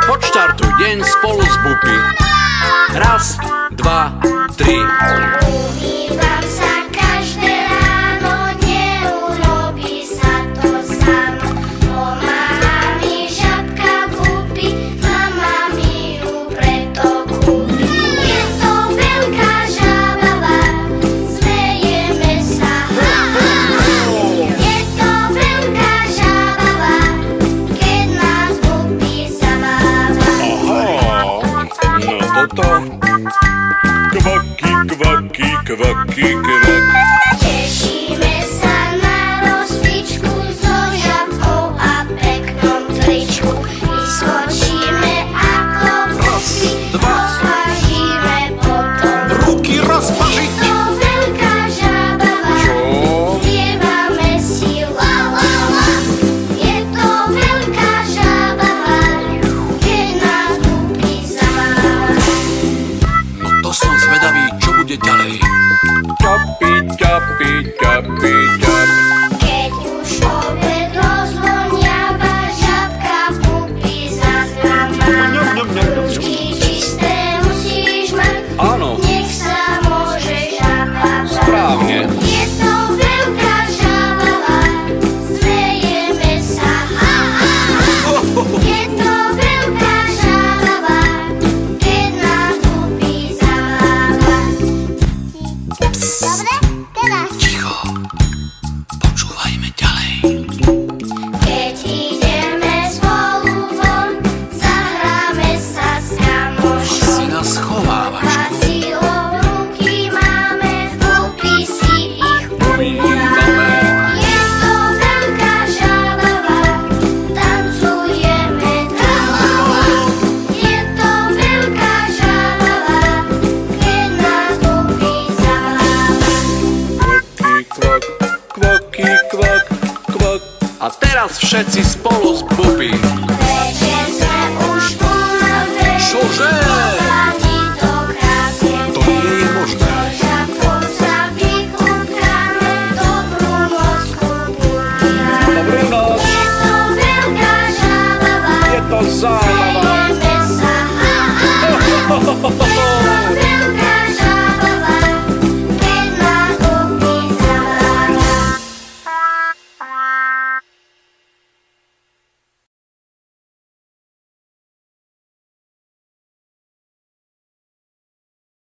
Odštartuj deň spolu s Bupi. Raz, dva, tri. Umývam sa každé ráno, neurobí sa to samo. Pomáha mi žabka Bupi, mama mi ju preto kúpi. Je to veľká žabava, smejeme sa, ha, ha, ha. Je to veľká žabava, keď nás Bupi zamáva. No toto. Kvaky, kvaky, kvaky, kvaky. Tešíme sa na rozcvičku so žabkou a peknom tričku. Vyskočíme ako vosy, rozpažíme potom. Ruky rozpažiť. Je to veľká žabava, spievame si la la la. Je to veľká žabava, keď nás Bupi zamáva. No to som zvedavý, čo bude ďalej. Čapi, čapi, čapi, čapi. Keď už obed rozvoniava, žabka Bupi zas nám máva. Ručky čisté musíš mať, Áno, nech sa môže žaba báť. správne. Je to veľká žabava, smejeme sa, ha, ha, ha. Je to veľká žabava, keď nás Bupi zamáva. Dobre, teraz. Ticho. Počúvajme ďalej. Keď ideme spolu von, zahráme sa s kamošom. Si nás schovávaš. Vacilov ruky máme, v Bupi si ich umývame. Je to veľká žabava, tancujeme tralala. Je to veľká žabava, keď nás Bupi zamáva. Kvaky, kvak, kvaky, kvak, kvak. A teraz všetci spolu s Bupi. Večer sme už unavení, Čože? voda